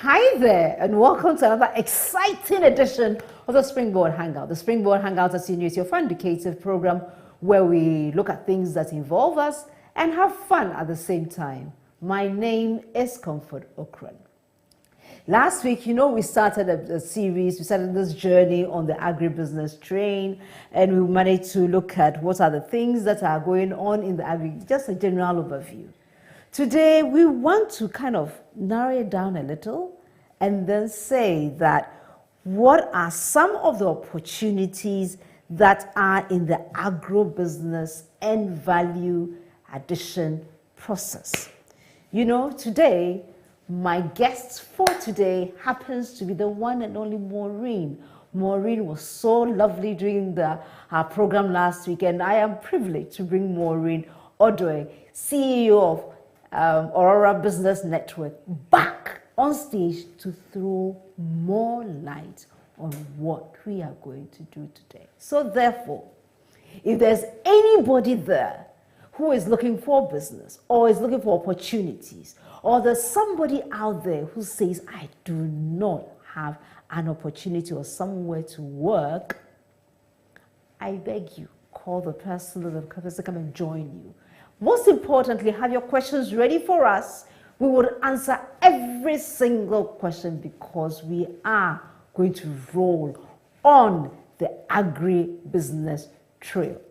Hi there, and welcome to another exciting edition of the Springboard Hangout. The Springboard Hangout, as you know, is your fun educative program where we look at things that involve us and have fun at the same time. My name is Comfort Okran. Last week, we started a series, we started this journey on the agribusiness train, and we managed to look at what are the things that are going on in the just a general overview. Today, we want to kind of narrow it down a little and then say that what are some of the opportunities that are in the agribusiness and value addition process. Today, my guest for today happens to be the one and only Maureen. Maureen was so lovely during our program last week, and I am privileged to bring Maureen Odoi, CEO of Aurora Business Network, back on stage to throw more light on what we are going to do today. So therefore, if there's anybody there who is looking for business or is looking for opportunities, or there's somebody out there who says, I do not have an opportunity or somewhere to work, I beg you, call the person or the person to come and join you. Most importantly, have your questions ready for us. We will answer every single question because we are going to roll on the agribusiness trail.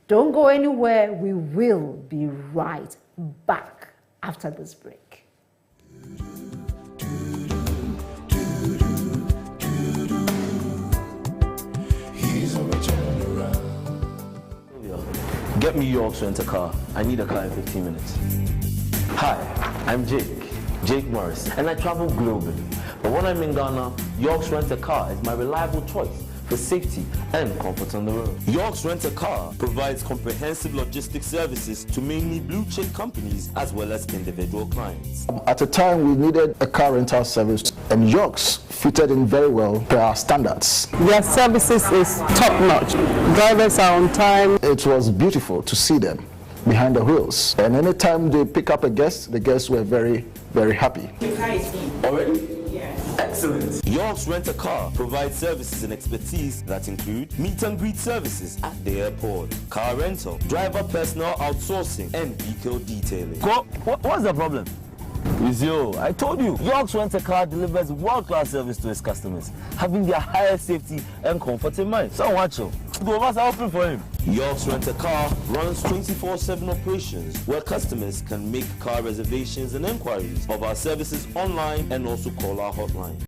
Don't go anywhere. We will be right back after this break. Get me York's rent-a-car. I need a car in 15 minutes. Hi, I'm Jake Morris, and I travel globally. But when I'm in Ghana, York's Rent-a-Car is my reliable choice for safety and comfort on the road. York's Rent-a-Car provides comprehensive logistics services to mainly blue-chip companies as well as individual clients. At a time, we needed a car rental service, and York's fitted in very well per our standards. Their services is top-notch. Drivers are on time. It was beautiful to see them behind the wheels. And anytime they pick up a guest, the guests were very, very happy. Already? Excellent. York's Rent-a-Car provides services and expertise that include meet and greet services at the airport, car rental, driver personal outsourcing, and vehicle detailing. What's the problem? With you, I told you, York's Rent-a-Car delivers world-class service to its customers, having their highest safety and comfort in mind. So watch you. Two of us are open for him. York's Rent-a-Car runs 24/7 operations where customers can make car reservations and inquiries of our services online and also call our hotline.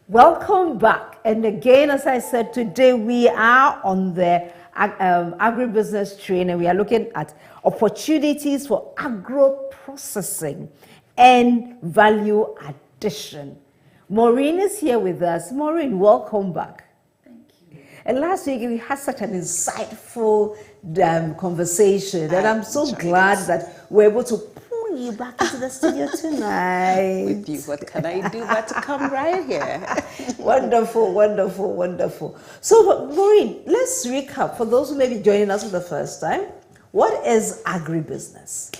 Welcome back. And again, as I said, today we are on the agribusiness train, and we are looking at opportunities for agro-processing and value addition. Maureen is here with us. Maureen, welcome back. Thank you. And last week we had such an insightful conversation, and I'm so glad that we're able to pull you back into the studio tonight. With you, what can I do but to come right here? Wonderful, wonderful, wonderful. So, Maureen, let's recap for those who may be joining us for the first time. What is agribusiness?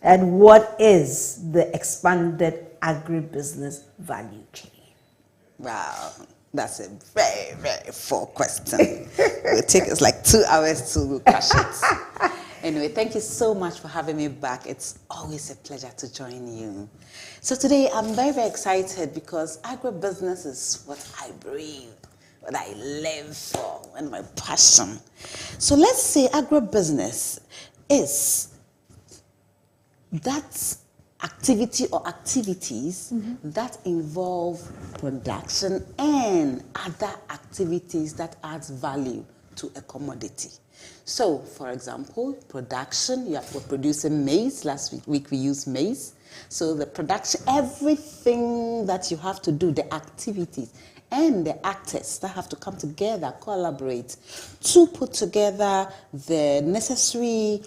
And what is the expanded agribusiness value chain? Wow, that's a very, very full question. It will take us like 2 hours to crash it. Anyway, thank you so much for having me back. It's always a pleasure to join you. So today I'm very, very excited because agribusiness is what I breathe, what I live for, and my passion. So let's say agribusiness is that activity or activities that involve production and other activities that adds value to a commodity. So, for example, production, we're producing maize. Last week we used maize. So the production, everything that you have to do, the activities and the actors that have to come together, collaborate to put together the necessary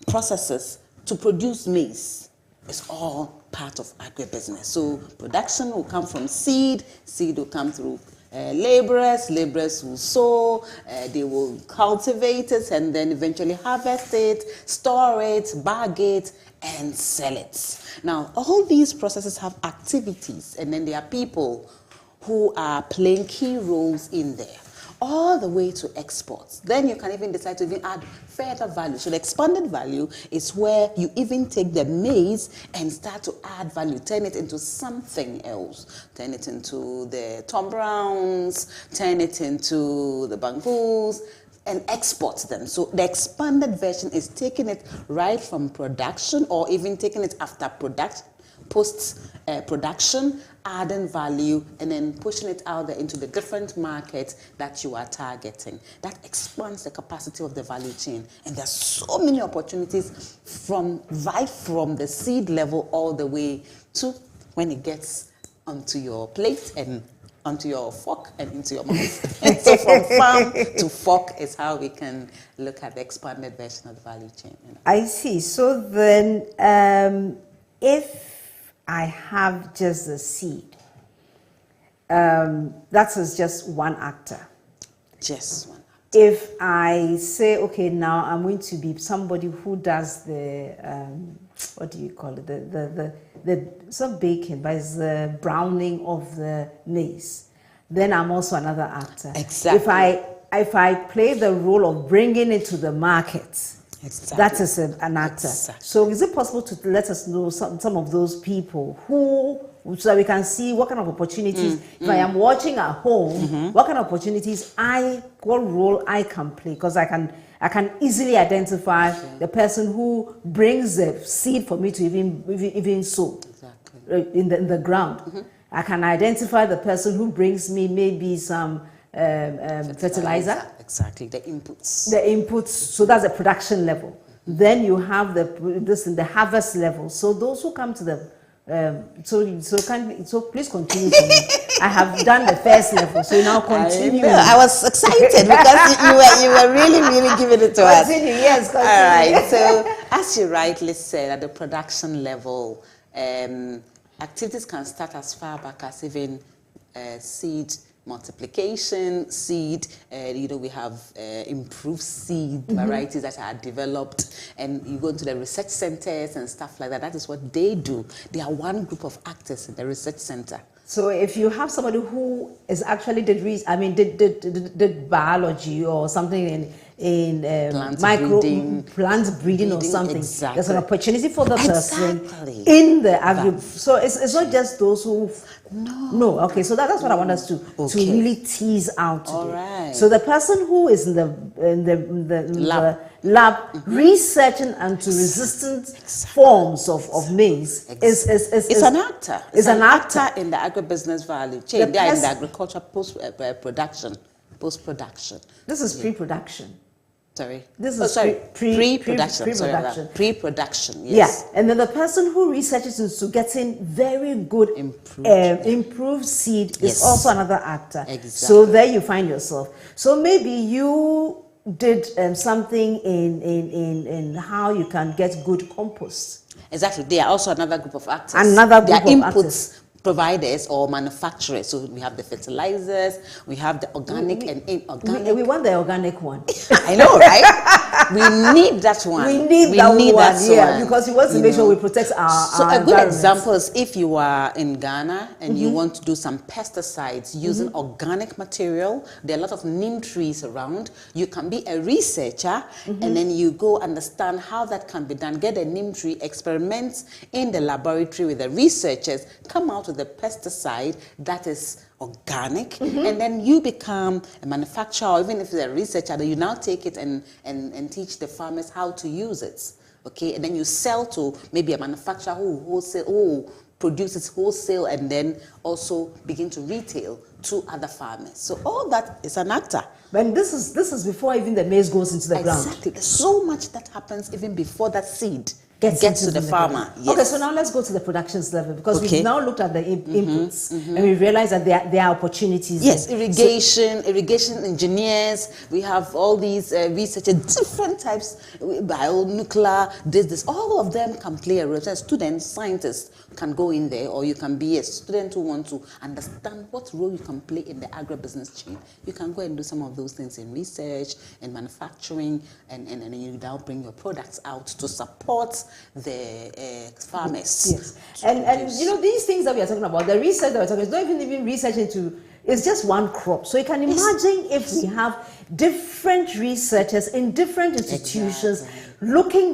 processes to produce maize is all part of agribusiness. So production will come from seed will come through laborers will sow, they will cultivate it and then eventually harvest it, store it, bag it, and sell it. Now, all these processes have activities, and then there are people who are playing key roles in there, all the way to exports. Then you can even decide to even add further value. So the expanded value is where you even take the maize and start to add value, turn it into something else, turn it into the Tom Browns, turn it into the Bangus, and export them. So the expanded version is taking it right from production, or even taking it after post-production, adding value, and then pushing it out there into the different markets that you are targeting. That expands the capacity of the value chain. And there's so many opportunities right from the seed level all the way to when it gets onto your plate and onto your fork and into your mouth. And so from farm to fork is how we can look at the expanded version of the value chain. I see. So then if I have just the seed, that is just one actor. Just one actor. If I say, okay, now I'm going to be somebody who does the, what do you call it? It's not baking, but it's the browning of the maize. Then I'm also another actor. Exactly. If I play the role of bringing it to the market, exactly, that is an actor. Exactly. So is it possible to let us know some of those people who, so that we can see what kind of opportunities, if I am watching at home, what kind of opportunities what role I can play? Because I can easily identify the person who brings the seed for me to even sow in the ground. I can identify the person who brings me maybe some fertilizer. Exactly, the inputs. The inputs, so that's the production level. Then you have the harvest level. So those who come to the so please continue for me. I have done the first level, so now continue. I was excited because you were really giving it to us. Continue, yes, continue. All right. So as you rightly said, at the production level, activities can start as far back as even seed multiplication, seed, we have improved seed varieties that are developed, and you go into the research centers and stuff like that. That is what they do. They are one group of actors in the research center. So if you have somebody who is actually did biology or something in plant breeding or something, exactly, there's an opportunity for the person in the agri. So it's not just those who. No. Okay. So that's what I want us to really tease out today. All right. So the person who is in the lab researching anti-resistant forms of maize is an actor. Is an actor in the agribusiness value chain. They are in the agriculture post-production. This is pre-production. Sorry. This is pre-production. Pre-production. Pre-production. Yes. Yeah, and then the person who researches into getting very good improved seed is also another actor. Exactly. So there you find yourself. So maybe you did something in how you can get good compost. Exactly. They are also another group of actors. Another group of inputs. Actors. Providers or manufacturers. So we have the fertilizers, we have the organic and inorganic. We want the organic one. I know, right? We need that one. We need that one, because we want to make sure we protect our So a good example is if you are in Ghana and you want to do some pesticides using organic material, there are a lot of neem trees around. You can be a researcher and then you go understand how that can be done. Get a neem tree, experiment in the laboratory with the researchers, come out with the pesticide that is organic, and then you become a manufacturer, or even if you're a researcher, you now take it and teach the farmers how to use it. Okay, and then you sell to maybe a manufacturer who produces wholesale and then also begin to retail to other farmers. So all that is an actor. But this is before even the maize goes into the ground. Exactly. There's so much that happens even before that seed gets to the farmer. Yes. Okay, so now let's go to the productions level, because we've now looked at the inputs and we realize that there are opportunities. Yes, irrigation engineers, we have all these researchers, different types, bionuclear, this, all of them can play a role. Students, scientists can go in there, or you can be a student who wants to understand what role you can play in the agribusiness chain. You can go and do some of those things in research and manufacturing, and you now bring your products out to support the farmers. Yes, and you know, these things that we are talking about, the research that we're talking about, it's not even research into, it's just one crop. So you can imagine if we have different researchers in different institutions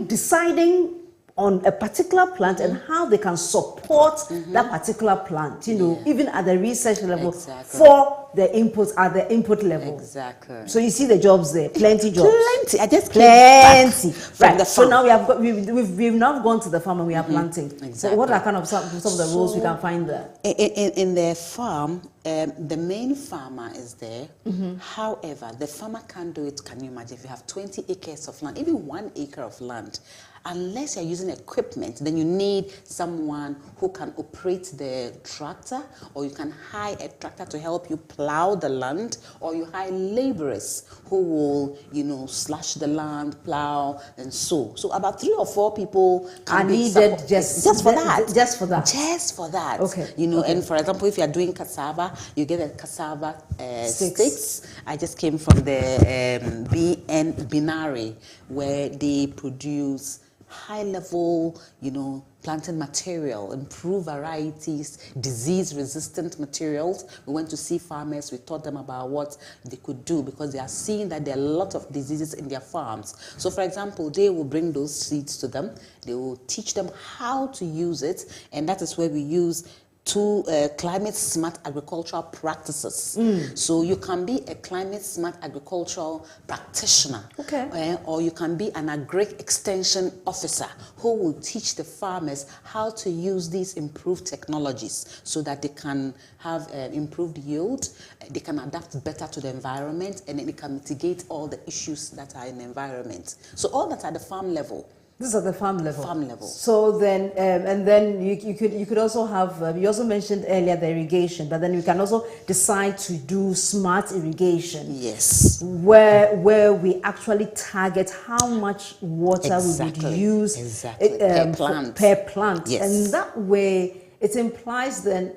deciding on a particular plant and how they can support that particular plant, you know, even at the research level for the inputs at the input level. Exactly. So you see the jobs there, plenty jobs. Plenty. I just plenty. Right. The So now we've now gone to the farm and we are planting. Exactly. So what are kind of some of the roles we can find there? In the farm, the main farmer is there. However, the farmer can't do it. Can you imagine if you have 20 acres of land, even 1 acre of land? Unless you're using equipment, then you need someone who can operate the tractor, or you can hire a tractor to help you plow the land, or you hire laborers who will, you know, slash the land, plow, and sow. So about 3 or 4 people can be needed just for that. Just for that. Just for that. Okay. You know, okay. And for example, if you are doing cassava, you get a cassava sticks. I just came from the Binary, where they produce high-level, you know, planting material, improved varieties, disease-resistant materials. We went to see farmers. We taught them about what they could do, because they are seeing that there are a lot of diseases in their farms. So, for example, they will bring those seeds to them. They will teach them how to use it, and that is where we use climate smart agricultural practices. So you can be a climate smart agricultural practitioner, or you can be an agri extension officer who will teach the farmers how to use these improved technologies so that they can have improved yield, they can adapt better to the environment, and then they can mitigate all the issues that are in the environment. So all that at the farm level. This is at the farm level. Farm level. So then, and then you could also have. You also mentioned earlier the irrigation, but then you can also decide to do smart irrigation. Yes. Where we actually target how much water we would use per plant. Per plant. Yes. And that way, it implies then.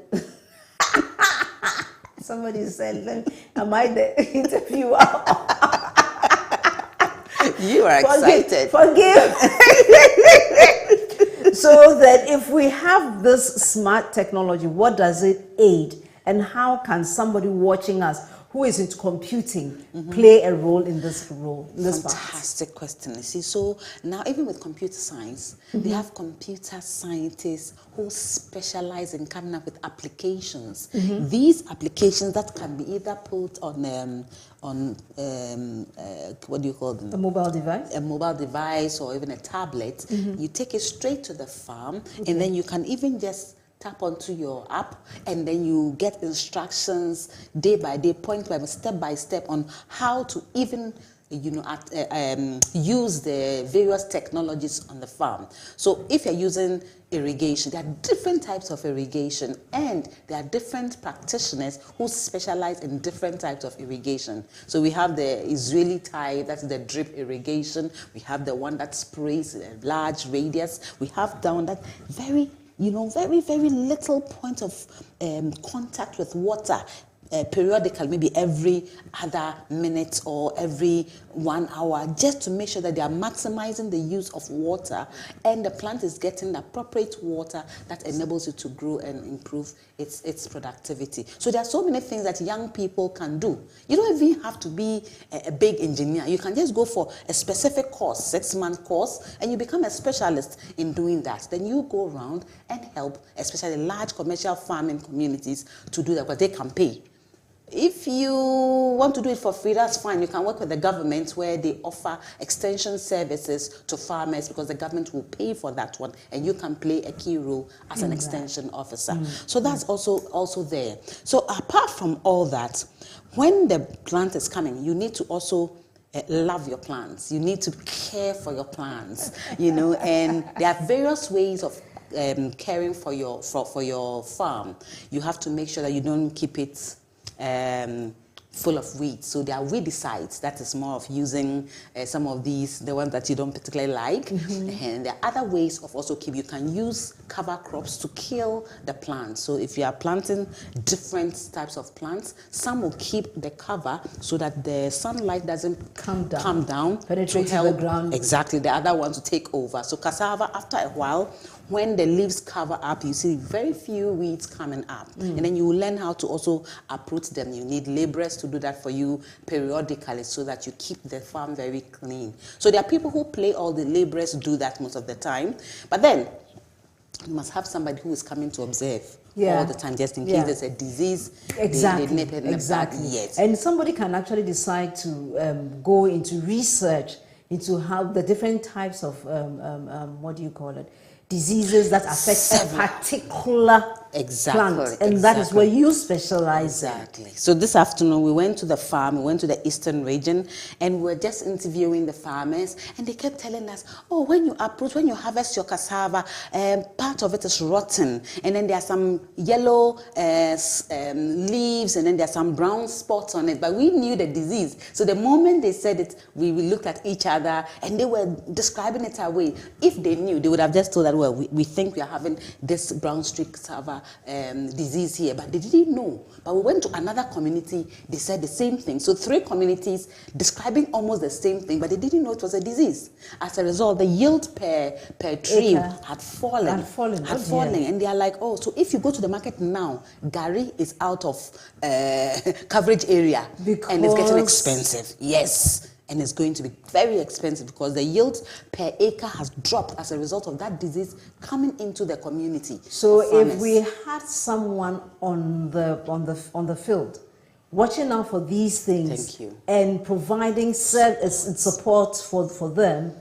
Somebody said, "Am I the interviewer?" You are excited. Forgive. So that if we have this smart technology, what does it aid? And how can somebody watching us who is into computing play a role in this Fantastic question. You see, so now even with computer science, they have computer scientists who specialize in coming up with applications. These applications that can be either put on what do you call them? A mobile device? A mobile device, or even a tablet. You take it straight to the farm, and then you can even just tap onto your app, and then you get instructions day by day, point by step on how to even, you know, use the various technologies on the farm. So if you're using irrigation, there are different types of irrigation, and there are different practitioners who specialize in different types of irrigation. So we have the Israeli type, that's the drip irrigation. We have the one that sprays a large radius. We have down that very little point of contact with water, periodical, maybe every other minute or every 1 hour, just to make sure that they are maximizing the use of water and the plant is getting the appropriate water that enables it to grow and improve its productivity. So there are so many things that young people can do. You don't even have to be a big engineer. You can just go for a specific course, 6-month course, and you become a specialist in doing that. Then you go around and help, especially large commercial farming communities, to do that, because they can pay. If you want to do it for free, that's fine. You can work with the government, where they offer extension services to farmers, because the government will pay for that one, and you can play a key role as an extension officer. So that's also there. So apart from all that, when the plant is coming, you need to also love your plants. You need to care for your plants, you know, and there are various ways of caring for your farm. You have to make sure that you don't keep it full of weeds. So there are weedicides. That is more of using some of these, the ones that you don't particularly like. And there are other ways of also keep. You can use cover crops to kill the plants. So if you are planting different types of plants, some will keep the cover so that the sunlight doesn't come down penetrate to help the ground. Exactly, the other one to take over. So cassava, after a while, when the leaves cover up, you see very few weeds coming up. And then you will learn how to also uproot them. You need laborers to do that for you periodically so that you keep the farm very clean. So there are people who play all the laborers do that most of the time. But then you must have somebody who is coming to observe all the time, just in case there's a disease. Exactly. They nip it in the bud. Yes. And somebody can actually decide to go into research into how the different types of what do you call it, diseases that affect a particular plant, and that is where you specialize. Exactly. So this afternoon we went to the farm, we went to the eastern region, and we were just interviewing the farmers, and they kept telling us, oh, when you uproot, when you harvest your cassava, part of it is rotten, and then there are some yellow leaves, and then there are some brown spots on it, but we knew the disease. So the moment they said it, we looked at each other, and they were describing it away. If they knew, they would have just told that, well, we think we are having this brown streak cassava disease here, but they didn't know. But we went to another community, they said the same thing. So 3 communities describing almost the same thing, but they didn't know it was a disease. As a result, the yield per tree had fallen. And they are like, oh, so if you go to the market now, Gary is out of coverage area and it's getting expensive. Yes. And it's going to be very expensive because the yield per acre has dropped as a result of that disease coming into the community. So if we had someone on the field watching out for these things and providing support for them,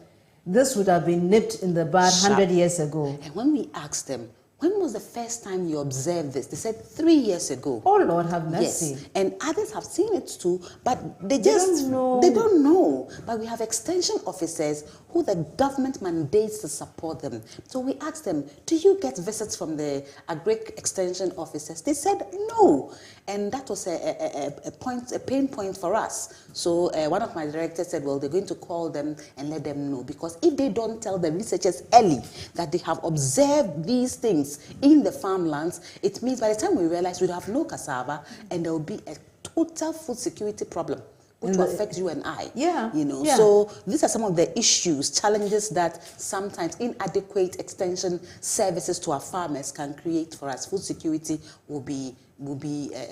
this would have been nipped in the bud 100 years ago. And when we asked them, when was the first time you observed this? They said 3 years ago. Oh, Lord, have mercy. Yes, and others have seen it too, but they don't know. But we have extension officers who the government mandates to support them. So we asked them, do you get visits from the Agri-extension officers? They said no. And that was a pain point for us. So one of my directors said, well, they're going to call them and let them know. Because if they don't tell the researchers early that they have observed these things in the farmlands, it means by the time we realize we'd have no cassava and there will be a total food security problem, which will affect you and I. So these are some of the issues, challenges that sometimes inadequate extension services to our farmers can create for us. Food security will be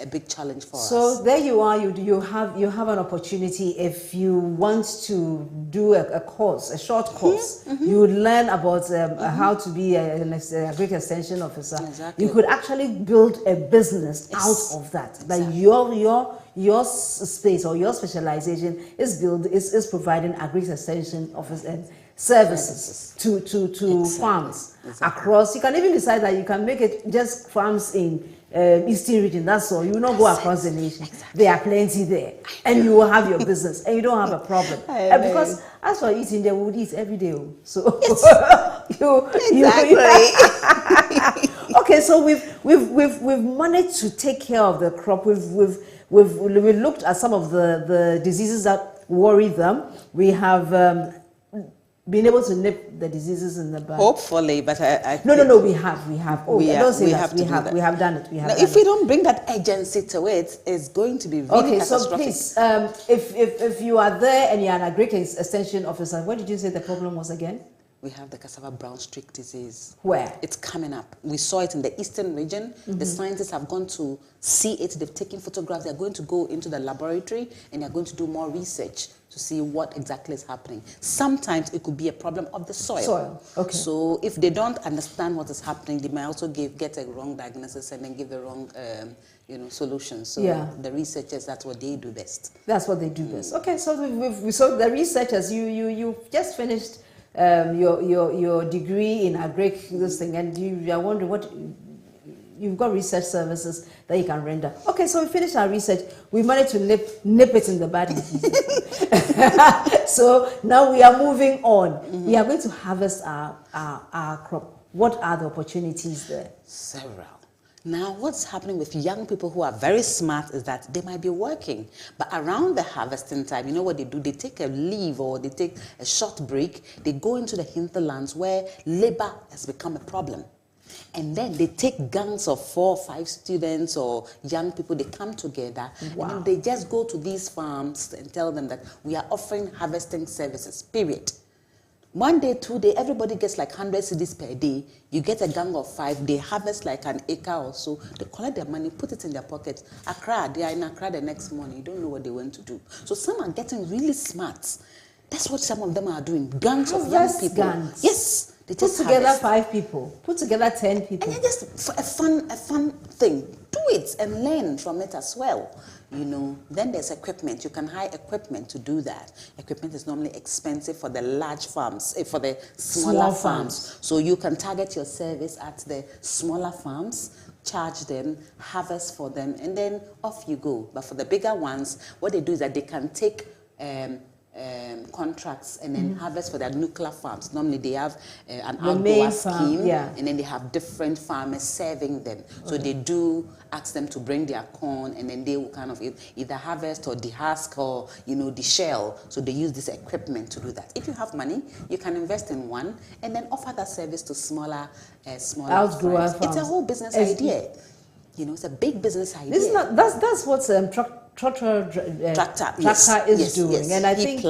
a big challenge for us. So there you are. You have an opportunity if you want to do a course, a short course. You learn about how to be an agri-extension officer. Exactly. You could actually build a business out of that. That your space or your specialization is providing agri-extension office and services to farms across. You can even decide that you can make it just farms in Eastern region, that's all. You will not go across the nation. There are plenty there. And you will have your business and you don't have a problem. Because as for eating, they would eat every day. So okay, so we've managed to take care of the crop. We've looked at some of the diseases that worry them. We have been able to nip the diseases in the bud. Hopefully, but No, we have. Oh, don't say that. We have done it. If we don't bring that urgency to it, it's going to be really catastrophic. So please, if you are there and you're an agri-extension officer, what did you say the problem was again? We have the cassava brown streak disease. Where? It's coming up. We saw it in the eastern region. The scientists have gone to see it. They've taken photographs. They're going to go into the laboratory and they're going to do more research to see what exactly is happening. Sometimes it could be a problem of the soil. Okay. So if they don't understand what is happening, they might also get a wrong diagnosis and then give the wrong solution. So the researchers, that's what they do best. That's what they do best. Okay, so so the researchers, you just finished your degree in this thing, and you are wondering what you've got research services that you can render. Okay, so we finished our research. We managed to nip it in the bud. So now we are moving on. We are going to harvest our crop. What are the opportunities there? Several. Now, what's happening with young people who are very smart is that they might be working, but around the harvesting time, you know what they do? They take a leave or they take a short break. They go into the hinterlands where labor has become a problem. And then they take gangs of 4 or 5 students or young people, they come together, wow. and then they just go to these farms and tell them that we are offering harvesting services, period. 1 day, 2 day, everybody gets like 100 cedis per day. You get a gang of 5, they harvest like an acre or so, they collect their money, put it in their pockets. Accra, they are in Accra the next morning, you don't know what they went to do. So some are getting really smart. That's what some of them are doing. Gangs of young people. Gangs. Yes. They Put just together harvest. 5 people, put together 10 people. And just for a fun thing. Do it and learn from it as well. You know, then there's equipment. You can hire equipment to do that. Equipment is normally expensive for the large farms, for the smaller farms. So you can target your service at the smaller farms, charge them, harvest for them, and then off you go. But for the bigger ones, what they do is that they can take contracts and then harvest for their nuclear farms. Normally they have an outdoor scheme, and then they have different farmers serving them. So they do ask them to bring their corn, and then they will kind of either harvest or dehusk or, you know, the shell. So they use this equipment to do that. If you have money, you can invest in one and then offer that service to smaller outgrower farms. It's a whole business idea. You know, it's a big business idea. This is not, that's what tractor is doing, yes. And I think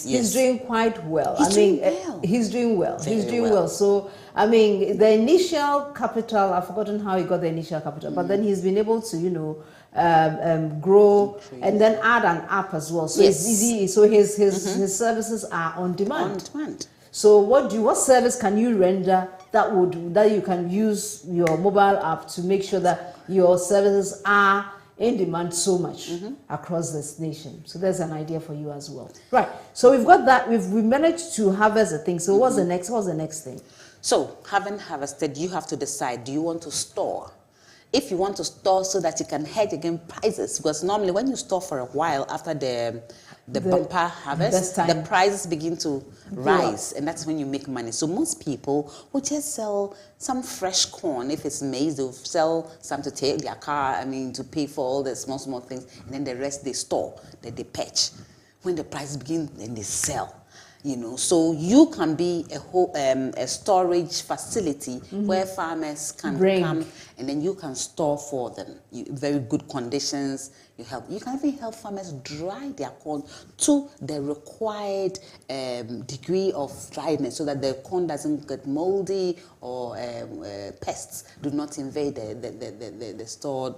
he's doing quite well. He's doing well. He's doing well. So I mean, the initial capital, I've forgotten how he got the initial capital, but then he's been able to, you know, grow and then add an app as well. So it's easy. So his services are on demand. On demand. So what service can you render that you can use your mobile app to make sure that your services are in demand so much across this nation? So there's an idea for you as well. Right. So we've got that. We managed to harvest the thing. So what's the next thing? So having harvested, you have to decide, do you want to store? If you want to store so that you can hedge against prices, because normally when you store for a while after the bumper harvest, the prices begin to rise, and that's when you make money. So most people will just sell some fresh corn. If it's maize, they'll sell some to take their car, to pay for all the small things, and then the rest they store, then they patch. When the prices begin, then they sell. You know, so you can be a storage facility where farmers can come and then you can store for them. Very good conditions. You can even help farmers dry their corn to the required degree of dryness so that the corn doesn't get moldy or pests do not invade the stored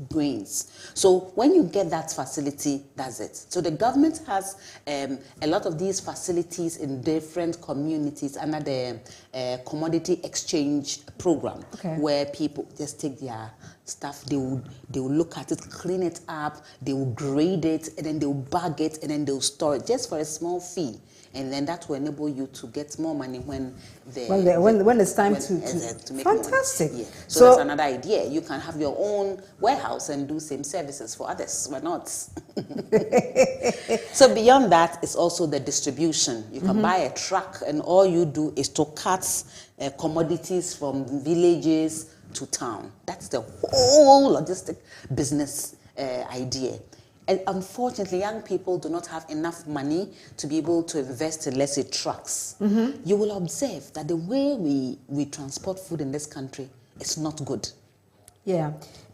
grains. So when you get that facility, that's it. So the government has a lot of these facilities in different communities under the commodity exchange program, where people just take their stuff, they will look at it, clean it up, they will grade it, and then they will bag it, and then they will store it just for a small fee. And then that will enable you to get more money when it's time to make fantastic. money. Yeah. So that's another idea. You can have your own warehouse and do same services for others. Why not? So beyond that, it's also the distribution. You can buy a truck, and all you do is to cut commodities from villages to town. That's the whole logistic business idea. And unfortunately, young people do not have enough money to be able to invest in, let's say, trucks. You will observe that the way we transport food in this country is not good. Yeah.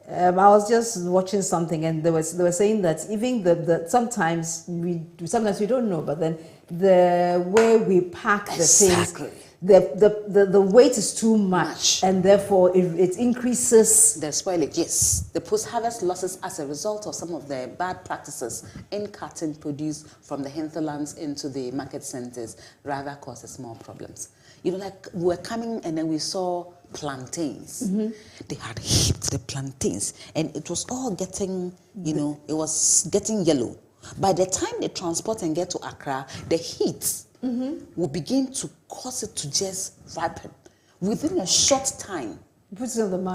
I was just watching something, and they were saying that even sometimes we don't know, but then the way we pack the things, the weight is too much, and therefore it increases the spoilage. Yes, the post-harvest losses as a result of some of the bad practices in cutting produce from the hinterlands into the market centers rather causes more problems. You know, like we were coming and then we saw plantains. They had heaped the plantains, and it was all getting, it was getting yellow. By the time they transport and get to Accra, the heat will begin to cause it to just ripen. Within a short time,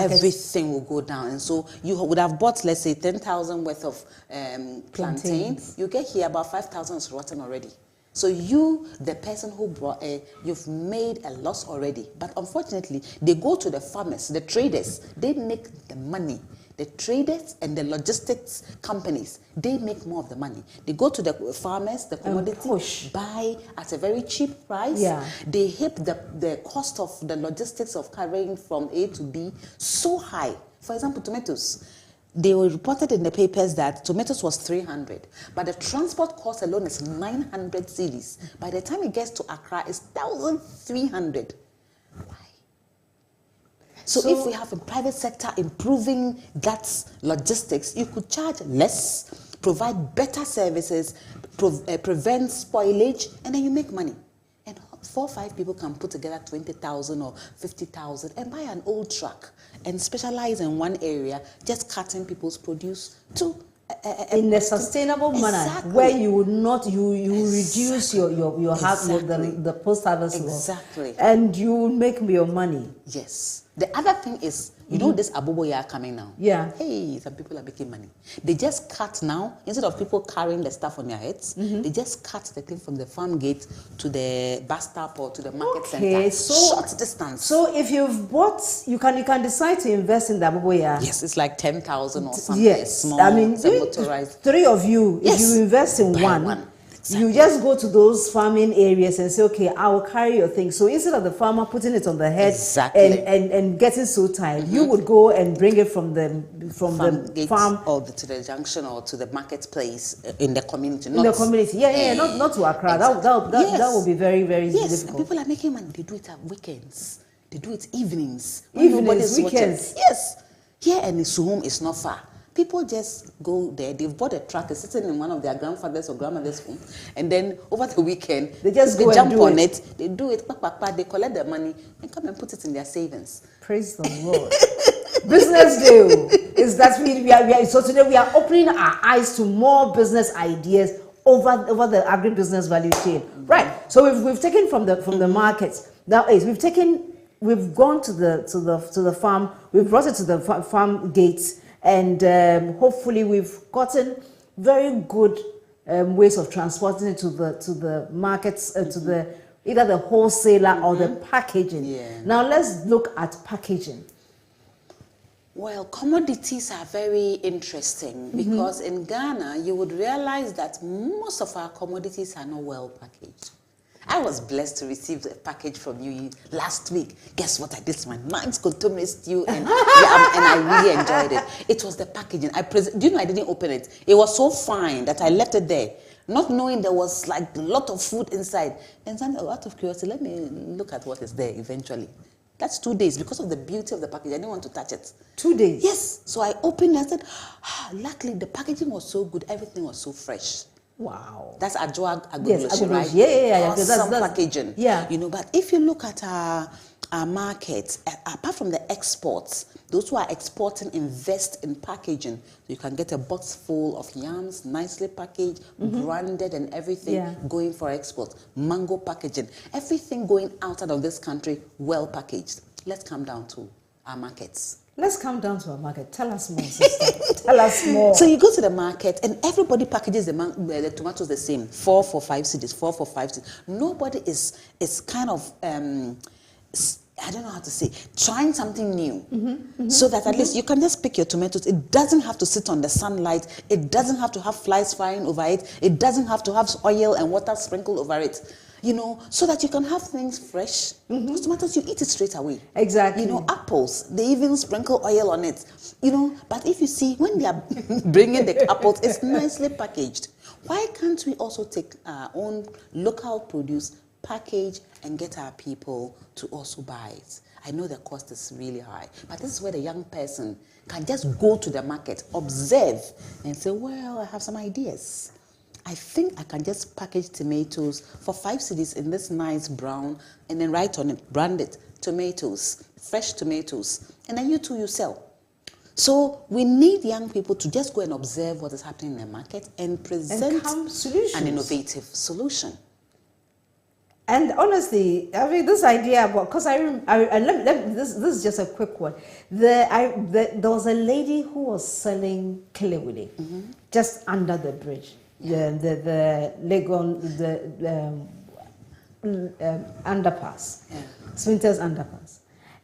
everything will go down. And so you would have bought, let's say, 10,000 worth of plantain. You get here, about 5,000 is rotten already. So you, the person who brought you've made a loss already. But unfortunately, they go to the farmers, the traders. They make the money. The traders and the logistics companies, they make more of the money. They go to the farmers, the commodity, buy at a very cheap price. Yeah. They hit the cost of the logistics of carrying from A to B so high. For example, tomatoes. They were reported in the papers that tomatoes was 300, but the transport cost alone is 900 cedis. By the time it gets to Accra, it's 1,300. Why? So if we have a private sector improving that logistics, you could charge less, provide better services, prevent spoilage, and then you make money. And 4 or 5 people can put together 20,000 or 50,000 and buy an old truck and specialize in one area, just cutting people's produce to in a sustainable manner, where you would not reduce your the post harvest loss, and you will make your money. Yes. The other thing is, you know, this aboboya coming now. Yeah. Hey, some people are making money. They just cut now, instead of people carrying the stuff on their heads, they just cut the thing from the farm gate to the bus stop or to the market center. So short distance. So if you've bought, you can decide to invest in the aboboya. Yes, it's like 10,000 or something. Yes, Small, I mean, motorized. 3 of you, yes. If you invest in one. Exactly. You just go to those farming areas and say, okay, I will carry your thing. So instead of the farmer putting it on the head and getting so tired, you would go and bring it from the farm or to the junction or to the marketplace in the community. In the community, not to Accra. Exactly. That would be very, very difficult. And people are making money. They do it at weekends. They do it evenings. Weekends. Watching. Yes. Here and Suhum is not far. People just go there. They've bought a truck, it's sitting in one of their grandfather's or grandmother's home, and then over the weekend they jump on it. They do it, they collect their money and come and put it in their savings. Praise the Lord. Business day is that so today we are opening our eyes to more business ideas over the agribusiness value chain. Right. So we've taken from the markets. Now we've gone to the farm. We've brought it to the farm gates. And hopefully we've gotten very good ways of transporting it to the markets, to either the wholesaler or the packaging. Yeah. Now let's look at packaging. Well, commodities are very interesting because in Ghana you would realize that most of our commodities are not well packaged. I was blessed to receive a package from you last week. Guess what I did? My nice contomere stew, and I really enjoyed it. It was the packaging. Do you know I didn't open it? It was so fine that I left it there, not knowing there was like a lot of food inside. And then, out of curiosity, let me look at what is there eventually. That's 2 days because of the beauty of the package. I didn't want to touch it. 2 days? Yes. So I opened it and said, luckily the packaging was so good. Everything was so fresh. Wow. That's Agribusiness, right? Yeah. Awesome packaging. Yeah. You know, but if you look at our markets, apart from the exports, those who are exporting invest in packaging. You can get a box full of yams, nicely packaged, branded and everything going for export. Mango packaging. Everything going outside of this country, well packaged. Let's come down to our markets. Let's come down to our market. Tell us more, sister. Tell us more. So you go to the market and everybody packages the tomatoes the same. 4 for 5 cedis, 4 for 5 cedis. Nobody is kind of, I don't know how to say, trying something new. So that at least you can just pick your tomatoes. It doesn't have to sit on the sunlight. It doesn't have to have flies flying over it. It doesn't have to have oil and water sprinkled over it. You know, so that you can have things fresh. Because tomatoes, you eat it straight away. Exactly. You know, apples, they even sprinkle oil on it. You know, but if you see, when they are bringing the apples, it's nicely packaged. Why can't we also take our own local produce, package, and get our people to also buy it? I know the cost is really high, but this is where the young person can just go to the market, observe, and say, well, I have some ideas. I think I can just package tomatoes for 5 cedis in this nice brown and then write on it, brand it, tomatoes, fresh tomatoes, and then you sell. So we need young people to just go and observe what is happening in the market and present an innovative solution. And honestly, I mean, this idea about, because this is just a quick one. There was a lady who was selling kilewili just under the bridge. the Legon, underpass, Smithers underpass.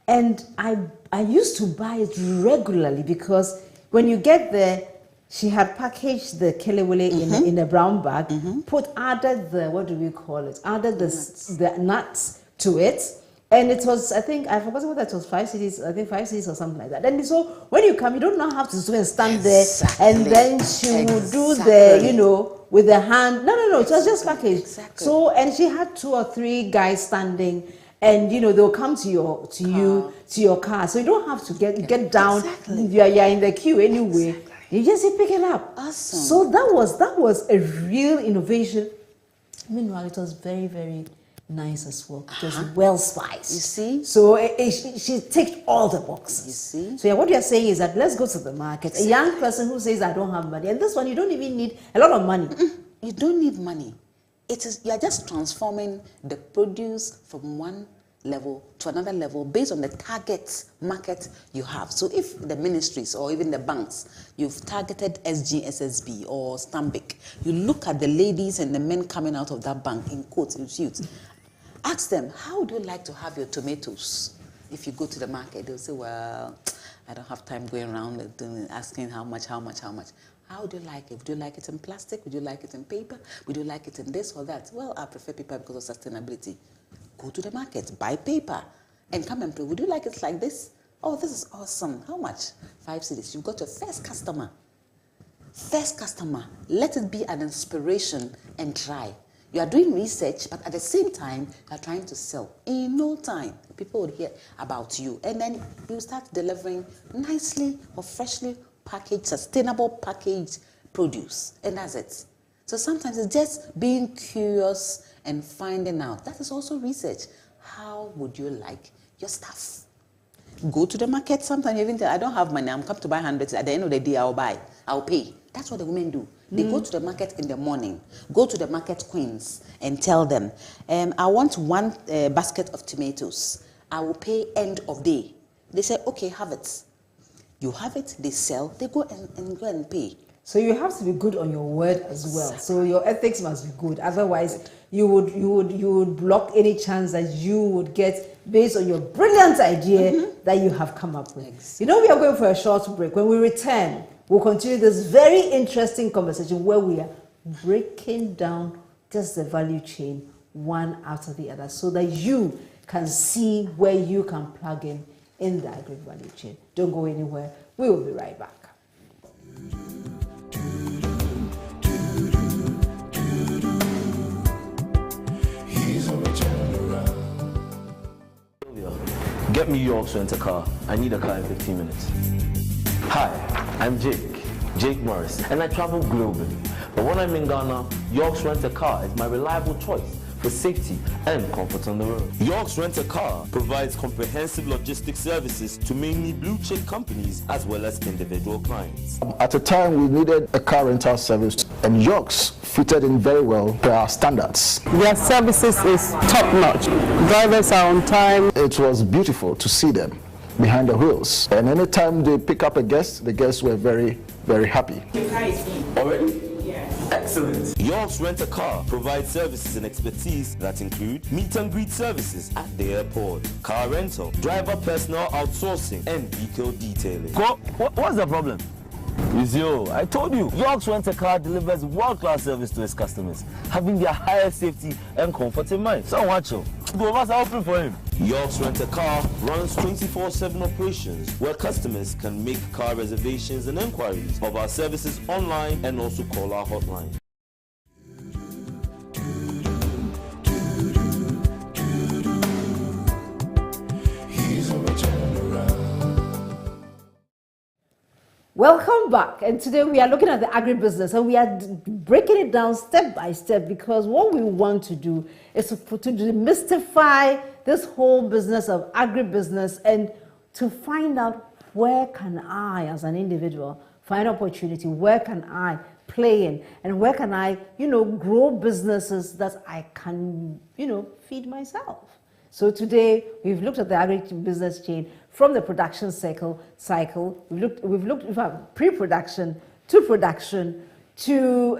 And I used to buy it regularly because when you get there, she had packaged the kelewele in a brown bag, added the, what do we call it? Added the nuts to it. And it was, I think, I forgot whether it was 5 cedis, I think 5 cedis or something like that. And so when you come, you don't know how to stand there. And then she would do the, you know, with the hand. No, it was just packaged. Exactly. So, and she had 2 or 3 guys standing, and you know, they'll come to your car. So you don't have to get down. Exactly. You're in the queue anyway. Exactly. You just pick it up. Awesome. So that was a real innovation. Meanwhile, it was very, very nice as well. It was well spiced. You see? So she ticked all the boxes. You see? So yeah, what you're saying is that let's go to the market. Exactly. A young person who says I don't have money, and this one you don't even need a lot of money. You don't need money. You are just transforming the produce from one level to another level based on the target market you have. So if the ministries or even the banks, you've targeted SGSSB or Stanbic, you look at the ladies and the men coming out of that bank in coats and suits. Ask them, how would you like to have your tomatoes? If you go to the market, they'll say, well, I don't have time going around asking how much. How would you like it? Would you like it in plastic? Would you like it in paper? Would you like it in this or that? Well, I prefer paper because of sustainability. Go to the market, buy paper, and come and play. Would you like it like this? Oh, this is awesome. How much? 5 cedis. You've got your first customer. First customer. Let it be an inspiration and try. You are doing research, but at the same time, you are trying to sell. In no time, people will hear about you. And then you start delivering nicely or freshly packaged, sustainable packaged produce. And that's it. So sometimes it's just being curious and finding out. That is also research. How would you like your stuff? Go to the market. Sometimes you even tell, I don't have money. I'm come to buy 100. At the end of the day, I'll buy. I'll pay. That's what the women do. They go to the market in the morning. Go to the market queens and tell them, I want 1 basket of tomatoes. I will pay end of day. They say, okay, have it. You have it, they sell, they go and pay. So you have to be good on your word as well. So your ethics must be good. Otherwise, you would block any chance that you would get based on your brilliant idea that you have come up with. Exactly. You know, we are going for a short break. When we return, we'll continue this very interesting conversation where we are breaking down just the value chain one after the other so that you can see where you can plug in the agri value chain. Don't go anywhere. We will be right back. Get me York's rent-a-car. I need a car in 15 minutes. Hi, I'm Jake Morris, and I travel globally. But when I'm in Ghana, York's Rent-a-Car is my reliable choice for safety and comfort on the road. York's Rent-a-Car provides comprehensive logistics services to mainly blue-chip companies as well as individual clients. At a time, we needed a car rental service, and York's fitted in very well to our standards. Their services is top-notch. Drivers are on time. It was beautiful to see them behind the wheels. And anytime they pick up a guest, the guests were very, very happy. Already? Excellent. York's Rent-a-Car provides services and expertise that include meet and greet services at the airport, car rental, driver personal outsourcing, and vehicle detailing. What's the problem? It's you. I told you. York's Rent-a-Car delivers world-class service to its customers, having their highest safety and comfort in mind. So watch out. Go over open for him. York's Rent-a-Car runs 24/7 operations where customers can make car reservations and inquiries of our services online and also call our hotline. Welcome back, and today we are looking at the agribusiness and we are breaking it down step by step because what we want to do is to demystify this whole business of agribusiness and to find out where can I as an individual find opportunity, where can I play in, and where can I, grow businesses that I can, feed myself. So today we've looked at the agribusiness chain from the production cycle. We've looked at pre-production to production to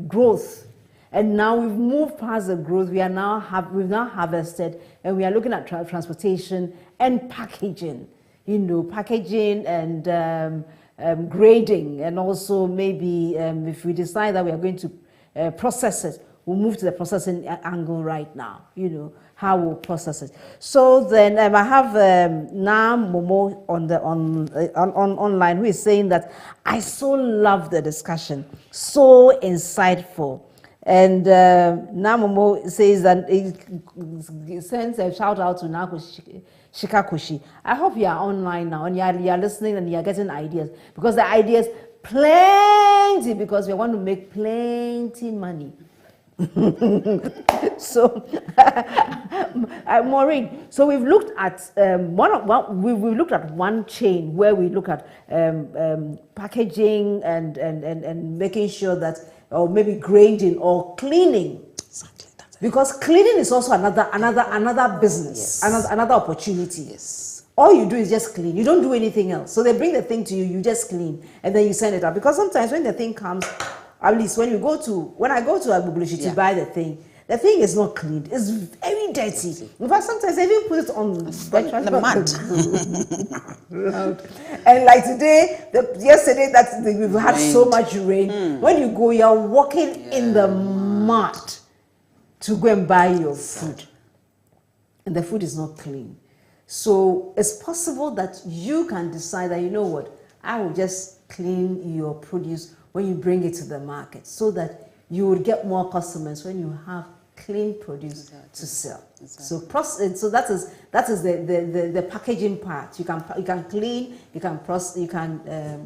growth. And now we've moved past the growth. We've now harvested, and we are looking at transportation and packaging. You know, packaging and grading, and also maybe if we decide that we are going to process it, we'll move to the processing angle right now. You know how we'll process it. So then I have Nam Momo online, who is saying that I so love the discussion, so insightful. And Namomo says that he sends a shout out to Nako Shikakushi. I hope you are online now and you are listening and you are getting ideas, because the ideas plenty, because we want to make plenty money. So, Maureen, so we've looked at we've looked at one chain where we look at packaging and making sure that, or maybe grading or cleaning. Exactly. That's because cleaning is also another business, yes. another opportunity. Yes. All you do is just clean. You don't do anything else. So they bring the thing to you, you just clean, and then you send it out. Because sometimes when the thing comes, at least when I go to Agribusiness to buy the thing is not cleaned. It's very dirty. In fact, sometimes I even put it on the mud. And like yesterday that we've had so much rain. When you go, you're walking in the mud to go and buy your food, and the food is not clean. So it's possible that you can decide that, you know what, I will just clean your produce when you bring it to the market, so that you would get more customers when you have clean produce to sell. Exactly. So that is the packaging part. You can clean, you can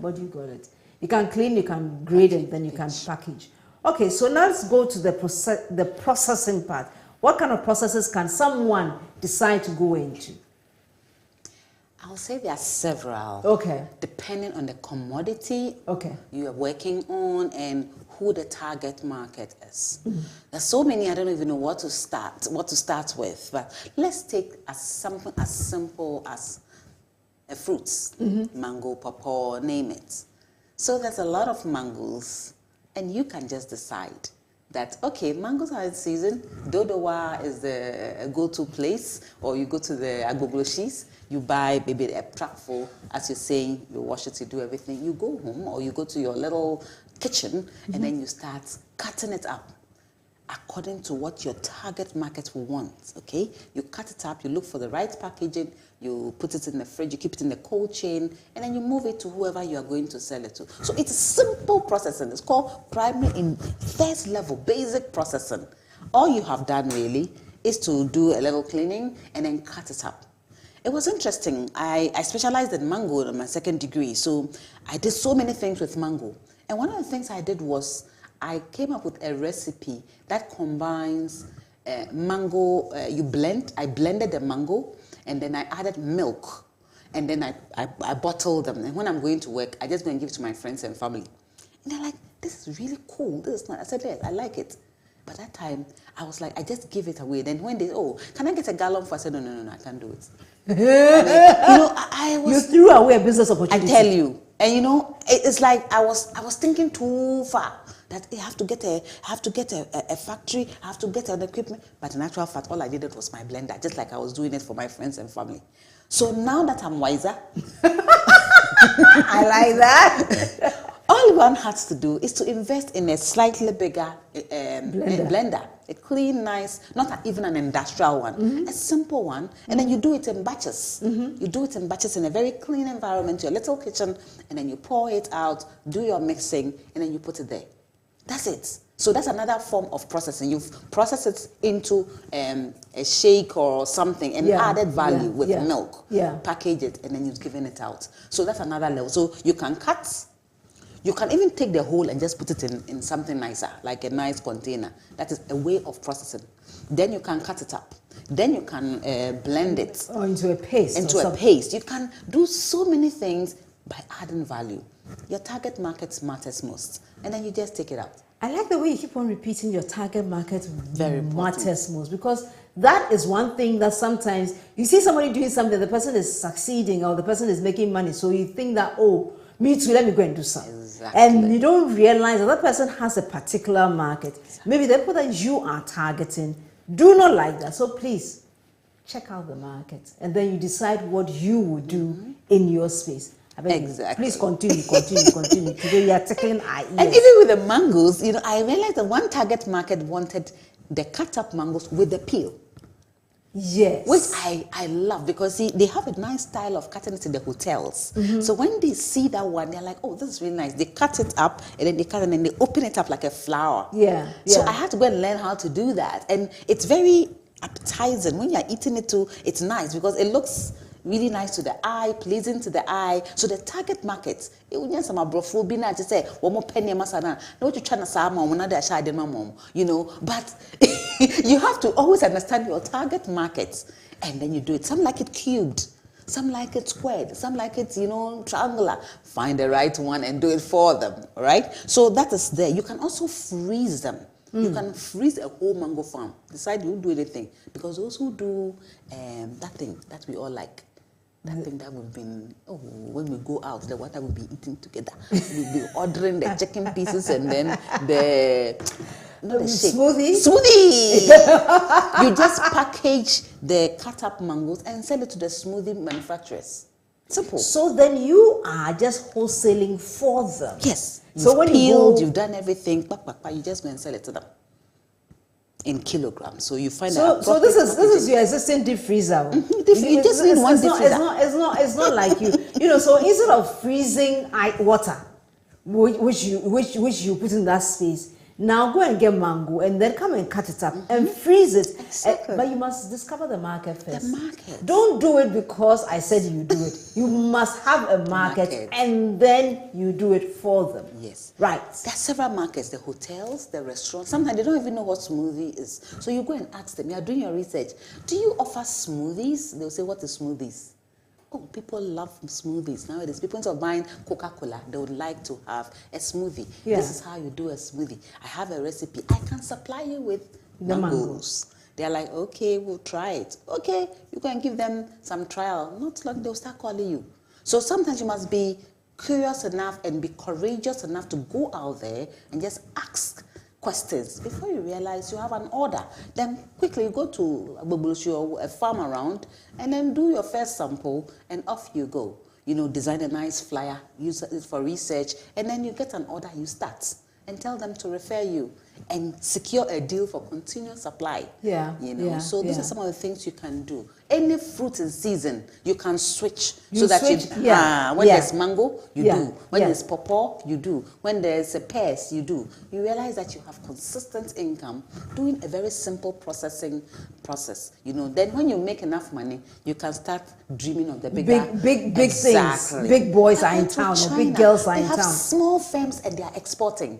what do you call it? You can clean, you can grade, and then you can package. Okay, so now let's go to the processing part. What kind of processes can someone decide to go into? I'll say there are several. Okay. Depending on the commodity you are working on and who the target market is. There's so many, I don't even know what to start with. But let's take something as simple as fruits, mango, pawpaw, name it. So there's a lot of mangoes, and you can just decide that, okay, mangoes are in season, Dodowa is the go-to place, or you go to the Agribusiness, you buy maybe a truckful, as you're saying, you wash it, you do everything, you go home, or you go to your little kitchen, and then you start cutting it up according to what your target market will want, okay? You cut it up, you look for the right packaging, you put it in the fridge, you keep it in the cold chain, and then you move it to whoever you are going to sell it to. So it's a simple processing. It's called primary in first level, basic processing. All you have done really is to do a little cleaning and then cut it up. It was interesting. I specialized in mango in my second degree, so I did so many things with mango. And one of the things I did was I came up with a recipe that combines mango, I blended the mango, and then I added milk, and then I bottled them. And when I'm going to work, I just go and give it to my friends and family. And they're like, this is really cool. This is nice. I said, yes, I like it. But that time, I was like, I just give it away. Then when they, can I get a gallon for? I said, no, I can't do it. I was. You threw away a business opportunity. I tell you. And it's like I was thinking too far. That I have to get a factory, I have to get an equipment. But in actual fact, all I needed was my blender, just like I was doing it for my friends and family. So now that I'm wiser, I like that. All one has to do is to invest in a slightly bigger blender. A clean, nice, not even an industrial one, a simple one. And then you do it in batches. You do it in batches in a very clean environment, your little kitchen, and then you pour it out, do your mixing, and then you put it there. That's it. So that's another form of processing. You've processed it into a shake or something and added value with milk. Package it, and then you've given it out. So that's another level. So you can cut. You can even take the whole and just put it in something nicer, like a nice container. That is a way of processing. Then you can cut it up. Then you can blend it. Or into a paste. Into a paste. You can do so many things by adding value. Your target market matters most. And then you just take it out. I like the way you keep on repeating your target market matters most, because that is one thing that sometimes you see somebody doing something, the person is succeeding or the person is making money. So you think that, Me too, let me go and do some. Exactly. And you don't realize that person has a particular market. Maybe the people that you are targeting do not like that. So please, check out the market. And then you decide what you would do in your space. Exactly. Please continue. Today you are tackling our ears. And even with the mangoes, I realized that one target market wanted the cut-up mangoes with the peel. Yes. Which I love, because see, they have a nice style of cutting it in the hotels. So when they see that one, they're like, oh, this is really nice. They cut it up, and then they cut it, and then they open it up like a flower. Yeah. So I had to go and learn how to do that. And it's very appetizing. When you're eating it too, it's nice because it looks really nice to the eye, pleasing to the eye. So the target market, but you have to always understand your target market, and then you do it. Some like it cubed, some like it squared, some like it, triangular. Find the right one and do it for them, right? So that is there. You can also freeze them. You can freeze a whole mango farm. Decide you do anything, because those who do that thing that we all like, that thing that we've been, when we go out, the one that we'll be eating together. We'll be ordering the chicken pieces and then the smoothie. You just package the cut up mangoes and sell it to the smoothie manufacturers. Simple. So then you are just wholesaling for them. Yes. So when peeled, you've done everything, you just go and sell it to them in kilograms. So you find out. So this is your existing deep freezer. You just need one deep freezer. It's not like you. So instead of freezing water, which you put in that space, now go and get mango and then come and cut it up and freeze it. Exactly. But you must discover the market first. The market. Don't do it because I said you do it. You must have a market and then you do it for them. Yes. Right. There are several markets, the hotels, the restaurants. Sometimes they don't even know what smoothie is. So you go and ask them, you are doing your research. Do you offer smoothies? They'll say, what is smoothies? Oh, people love smoothies nowadays. People, instead of buying Coca-Cola, they would like to have a smoothie. Yeah. This is how you do a smoothie. I have a recipe. I can supply you with the mangoes. They're like, okay, we'll try it. Okay, you can give them some trial. Not long, they'll start calling you. So sometimes you must be curious enough and be courageous enough to go out there and just ask questions before you realize you have an order. Then quickly you go to a farm around and then do your first sample and off you go. Design a nice flyer, use it for research, and then you get an order, you start and tell them to refer you and secure a deal for continuous supply. So these are some of the things you can do. Any fruit in season, you can switch when there's mango, you do. When there's pawpaw, you do. When there's a pears, you do. You realize that you have consistent income doing a very simple processing process. Then when you make enough money, you can start dreaming of the big things. Big boys are in town, or big girls are in town. They have small firms and they are exporting.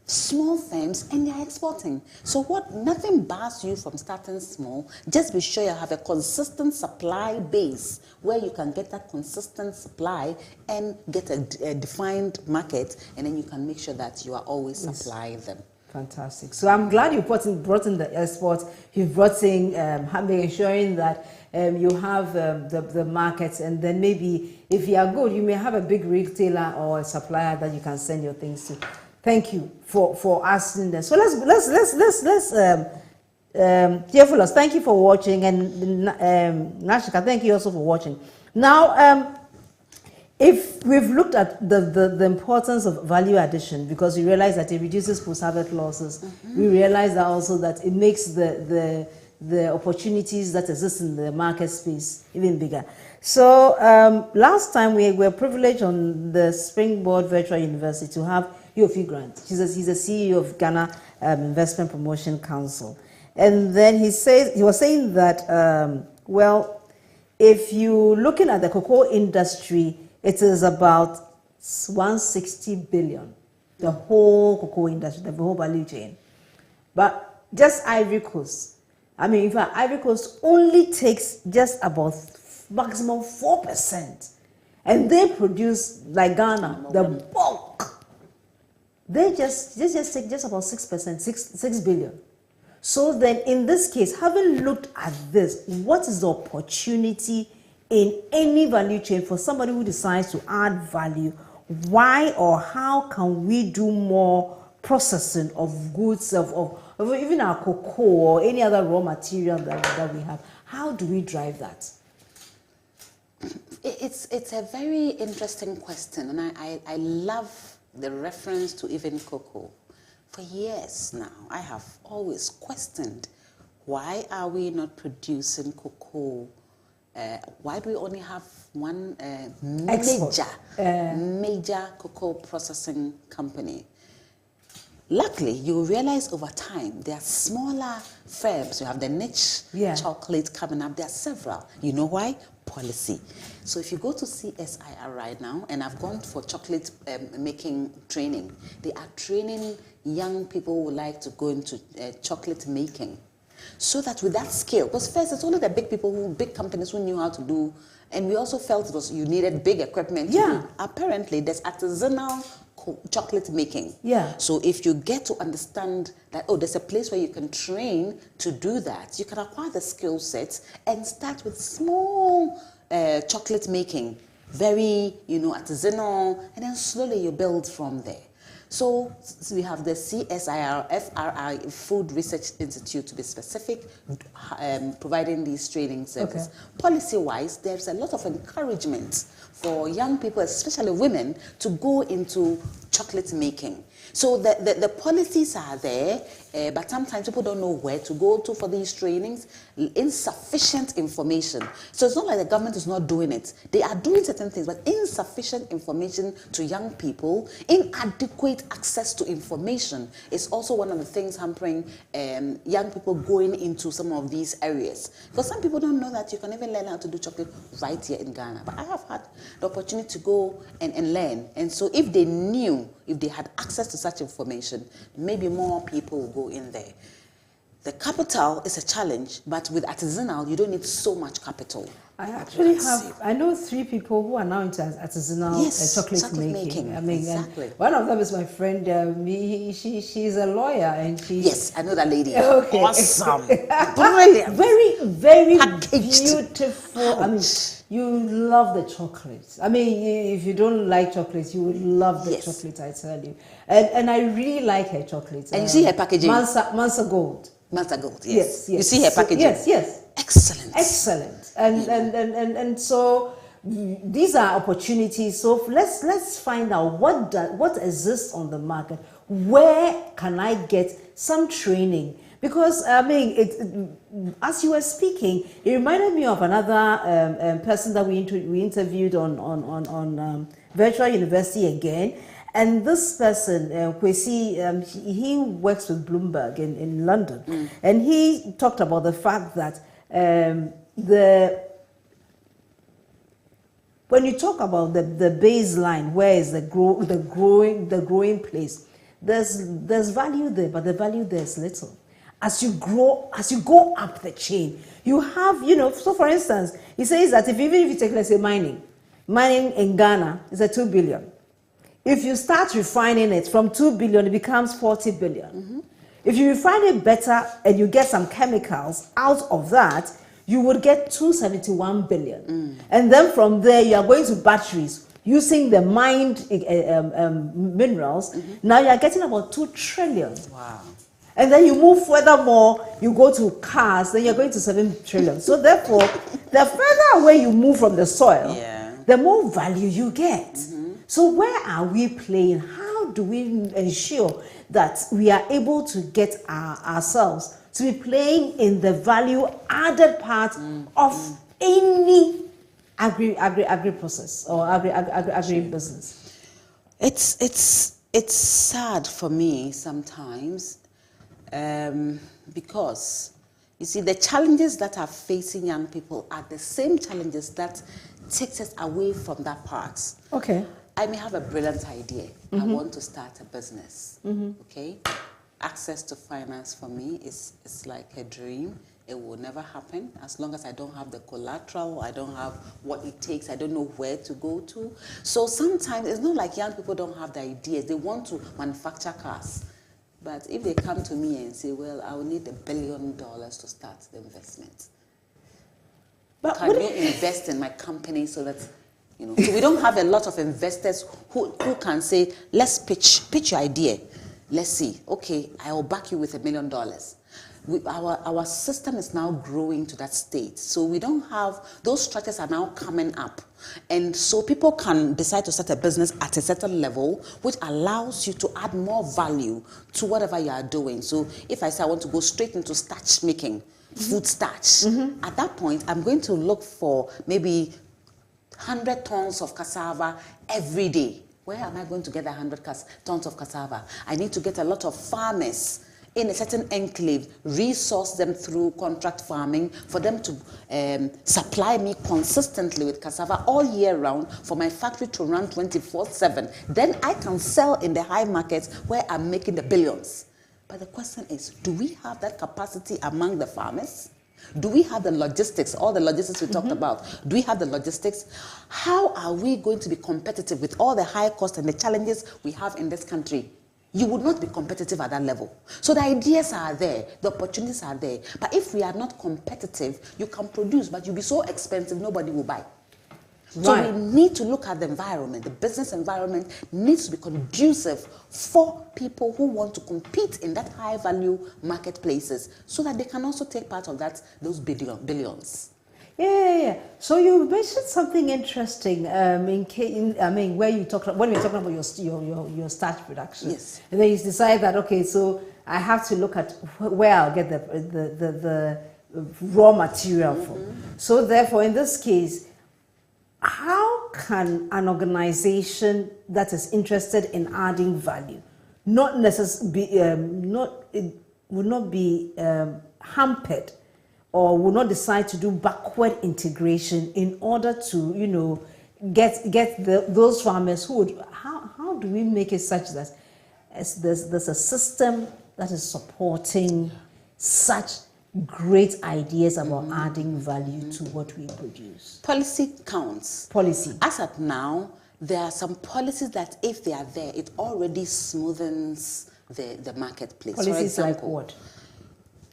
Small firms and they are exporting. So nothing bars you from starting small. Just be sure you have a consistent supply base where you can get that consistent supply and get a defined market, and then you can make sure that you are always supplying them. Fantastic. So I'm glad you brought in the export. You brought in ensuring that you have the markets, and then maybe if you are good, you may have a big retailer or a supplier that you can send your things to. Thank you for asking this. So let's dear followers, thank you for watching, and Nashika, thank you also for watching. Now, if we've looked at the importance of value addition, because we realize that it reduces post-harvest losses, we realize that also that it makes the opportunities that exist in the market space even bigger. So last time we were privileged on the Springboard Virtual University to have Yofi Grant. He's the CEO of Ghana Investment Promotion Council. And then he was saying that, if you're looking at the cocoa industry, it is about 160 billion, the whole cocoa industry, the whole value chain. But just Ivory Coast, in fact, Ivory Coast only takes just about maximum 4%. And they produce, like Ghana, the bulk. They just take just about 6%, 6 billion. So then in this case, having looked at this, what is the opportunity in any value chain for somebody who decides to add value? why or how can we do more processing of goods, of even our cocoa or any other raw material that we have? How do we drive that? It's a very interesting question, and I love the reference to even cocoa. For years now, I have always questioned, why are we not producing cocoa? Why do we only have one major cocoa processing company? Luckily, you realize over time there are smaller firms. You have the niche chocolate coming up. There are several. You know why? Policy. So if you go to CSIR right now, and I've gone for chocolate making training, they are training young people who would like to go into chocolate making. So that with that skill, because first it's only the big companies who knew how to do, and we also felt you needed big equipment to do. Apparently, there's artisanal chocolate making. So if you get to understand that, there's a place where you can train to do that, you can acquire the skill sets and start with small chocolate making, very, artisanal, and then slowly you build from there. So we have the CSIR, FRI, Food Research Institute to be specific, providing these training services. Policy-wise, there's a lot of encouragement for young people, especially women, to go into chocolate making. So the policies are there, but sometimes people don't know where to go to for these trainings. Insufficient information. So it's not like the government is not doing it. They are doing certain things, but insufficient information to young people, inadequate access to information is also one of the things hampering young people going into some of these areas. Because some people don't know that you can even learn how to do chocolate right here in Ghana. But I have had the opportunity to go and learn. And so if they knew, if they had access to such information, maybe more people will go in there. The capital is a challenge, but with artisanal, you don't need so much capital. I actually I know 3 people who are now into artisanal chocolate making. I mean, exactly. One of them is my friend. She's a lawyer, and she's... Yes, I know that lady. Okay. Awesome. Brilliant. Very, very packaged. Beautiful. I mean, you love the chocolate. I mean, if you don't like chocolate, you would love the chocolate, I tell you. And I really like her chocolate. And you see her packaging? Mansa Gold. Mansa Gold, yes. Yes. You see her packaging? Yes. Excellent. And so these are opportunities. So let's find out what exists on the market. Where can I get some training? Because I mean, as you were speaking, it reminded me of another person that we interviewed on virtual university again. And this person, Kwesi, he works with Bloomberg in London, and he talked about the fact that when you talk about the baseline, where is the growing place, there's value there, but the value there is little. As you go up the chain, you have, so for instance, he says that if you take, let's say, mining in Ghana is a 2 billion. If you start refining it from 2 billion, it becomes 40 billion. If you refine it better and you get some chemicals out of that, you would get 271 billion. And then from there, you are going to batteries using the mined minerals. Now you are getting about 2 trillion. Wow. And then you move furthermore, you go to cars, then you're going to 7 trillion. So therefore, the further away you move from the soil, the more value you get. So where are we playing? How do we ensure that we are able to get ourselves to be playing in the value-added part of any agri-process or agri-business? It's sad for me sometimes because, you see, the challenges that are facing young people are the same challenges that takes us away from that part. Okay. I may have a brilliant idea. I want to start a business. Okay? Access to finance for me is like a dream. It will never happen as long as I don't have the collateral, I don't have what it takes, I don't know where to go to. So sometimes it's not like young people don't have the ideas. They want to manufacture cars. But if they come to me and say, well, I will need $1 billion to start the investment. But can you invest in my company so that You know, so we don't have a lot of investors who can say, let's pitch your idea. Let's see. Okay, I will back you with $1 million. Our system is now growing to that state. So we don't have, those structures are now coming up. And so people can decide to start a business at a certain level, which allows you to add more value to whatever you are doing. So if I say I want to go straight into starch making, food starch, at that point, I'm going to look for maybe 100 tons of cassava every day. Where am I going to get 100 tons of cassava? I need to get a lot of farmers in a certain enclave, resource them through contract farming for them to supply me consistently with cassava all year round for my factory to run 24/7. Then I can sell in the high markets where I'm making the billions. But the question is, do we have that capacity among the farmers? Do we have the logistics, all the logistics we talked about? Do we have the logistics? How are we going to be competitive with all the high costs and the challenges we have in this country? You would not be competitive at that level. So the ideas are there, the opportunities are there. But if we are not competitive, you can produce, but you'll be so expensive, nobody will buy. Right. So we need to look at the environment. The business environment needs to be conducive for people who want to compete in that high value marketplaces so that they can also take part of those billions. Yeah. So you mentioned something interesting. Where you talked when we were talking about your starch production. Yes. And then you decide that so I have to look at where I'll get the raw material from. So therefore, in this case, how can an organization that is interested in adding value would not be hampered, or will not decide to do backward integration in order to, get those farmers who would, how do we make it such that there's a system that is supporting such great ideas about adding value to what we produce? Policy counts. Policy. As at now, there are some policies that if they are there, it already smoothens the marketplace. Policies. For example, like what?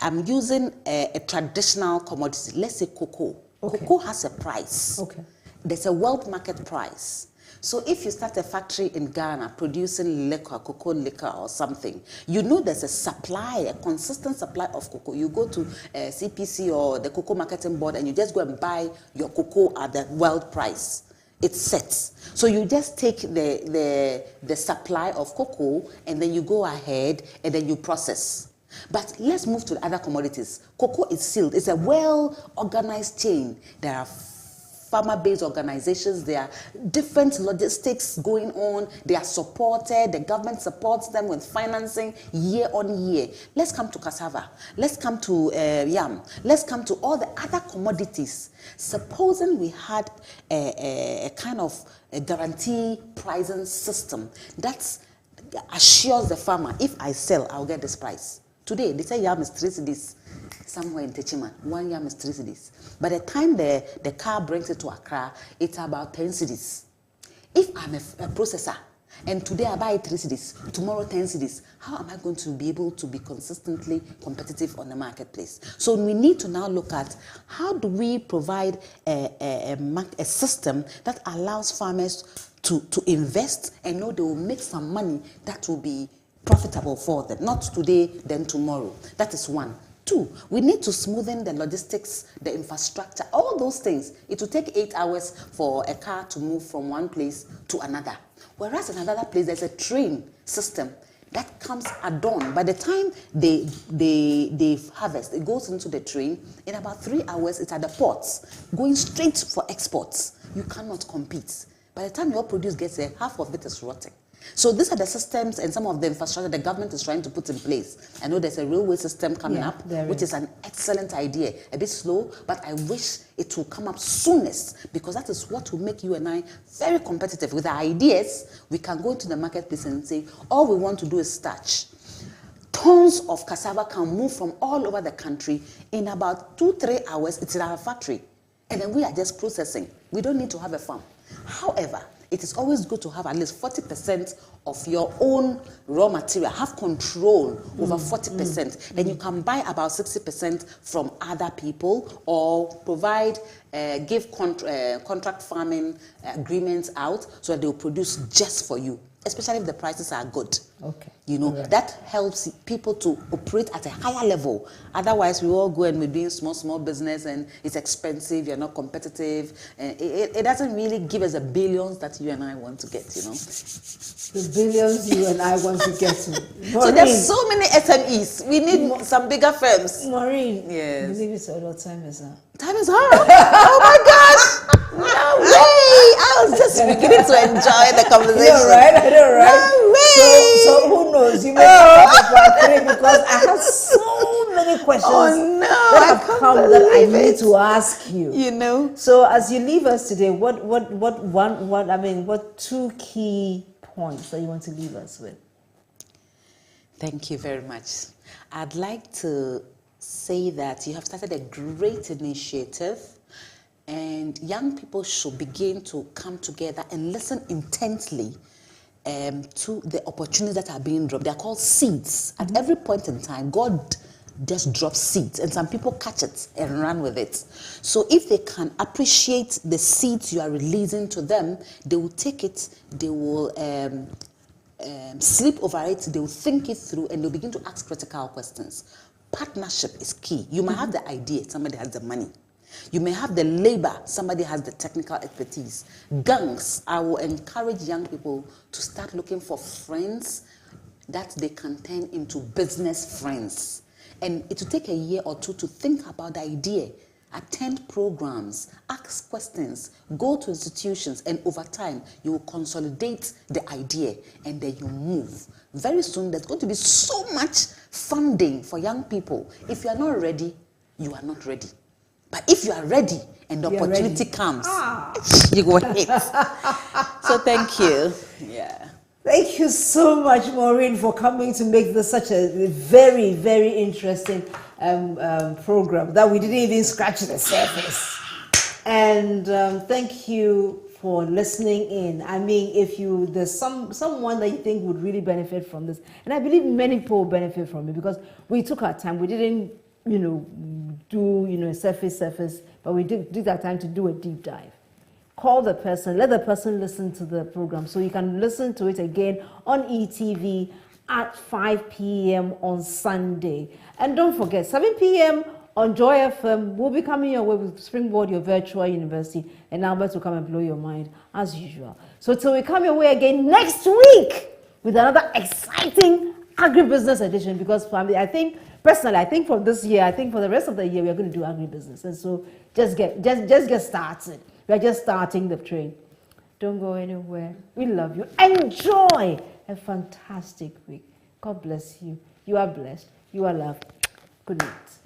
I'm using a traditional commodity, let's say cocoa. Okay. Cocoa has a price. Okay. There's a world market price. So if you start a factory in Ghana producing liquor, cocoa liquor or something, there's a supply, a consistent supply of cocoa. You go to CPC or the Cocoa Marketing Board and you just go and buy your cocoa at the world price. It's set. So you just take the supply of cocoa and then you go ahead and then you process. But let's move to the other commodities. Cocoa is sealed. It's a well-organized chain. There are farmer-based organizations. There are different logistics going on. They are supported. The government supports them with financing year on year. Let's come to cassava. Let's come to yam. Let's come to all the other commodities. Supposing we had a kind of a guarantee pricing system that assures the farmer, if I sell, I'll get this price. Today, they say yam is 3 cedis somewhere in Techiman. 1 yam is 3 cedis. By the time the car brings it to Accra, it's about 10 cedis. If I'm a processor, and today I buy 3 cedis, tomorrow 10 cedis, how am I going to be able to be consistently competitive on the marketplace? So we need to now look at how do we provide a system that allows farmers to invest and know they will make some money that will be profitable for them, not today, then tomorrow. That is one. 2, we need to smoothen the logistics, the infrastructure, all those things. It will take 8 hours for a car to move from one place to another. Whereas in another place, there's a train system that comes at dawn. By the time they harvest, it goes into the train. In about 3 hours, it's at the ports, going straight for exports. You cannot compete. By the time your produce gets there, half of it is rotting. So these are the systems and some of the infrastructure the government is trying to put in place. I know there's a railway system coming up, which is an excellent idea. A bit slow, but I wish it will come up soonest, because that is what will make you and I very competitive. With our ideas, we can go into the marketplace and say, all we want to do is starch. Tons of cassava can move from all over the country. In about 2-3 hours, it's in our factory. And then we are just processing. We don't need to have a farm. However, it is always good to have at least 40% of your own raw material, have control over 40%. Then you can buy about 60% from other people, or provide, give contract farming agreements out so that they'll produce just for you, especially if the prices are good. Okay. You know, that helps people to operate at a higher level. Otherwise, we all go and we're doing small business and it's expensive, you're not competitive. It doesn't really give us the billions that you and I want to get, you know. The billions you and I want to get to. Maureen, so there's so many SMEs. We need some bigger firms. Maureen, yes. I believe it's all time is now. Time is hard. Oh my gosh. No way. I was just beginning to enjoy the conversation. I know, right? No way. So who knows? You may come up about 3 because I have so many questions that have come that I need to ask you. You know. So as you leave us today, what 2 key points that you want to leave us with? Thank you very much. I'd like to say that you have started a great initiative, and young people should begin to come together and listen intently to the opportunities that are being dropped. They are called seeds. At every point in time, God just drops seeds, and some people catch it and run with it. So if they can appreciate the seeds you are releasing to them, they will take it, they will sleep over it, they will think it through, and they'll begin to ask critical questions. Partnership is key. You might have the idea, somebody has the money. You may have the labor, somebody has the technical expertise. Gangs, I will encourage young people to start looking for friends that they can turn into business friends. And it will take a year or two to think about the idea. Attend programs, ask questions, go to institutions, and over time, you will consolidate the idea and then you move. Very soon, there's going to be so much funding for young people. If you are not ready, you are not ready. But if you are ready and the opportunity comes, you go ahead. So thank you. Yeah. Thank you so much, Maureen, for coming to make this such a very, very interesting program that we didn't even scratch the surface. And thank you for listening in. I mean, if there's someone that you think would really benefit from this, and I believe many people will benefit from it because we took our time. We didn't, do surface, but we did our time to do a deep dive. Call the person, let the person listen to the program so you can listen to it again on ETV at 5 p.m. on Sunday. And don't forget, 7 p.m. on Joy FM, we'll be coming your way with Springboard, your virtual university, and Albert will come and blow your mind as usual. So till we come your way again next week with another exciting agribusiness edition, because family, I think for this year, for the rest of the year, we are going to do agribusiness. And so just get started. We are just starting the train. Don't go anywhere. We love you. Enjoy a fantastic week. God bless you. You are blessed. You are loved. Good night.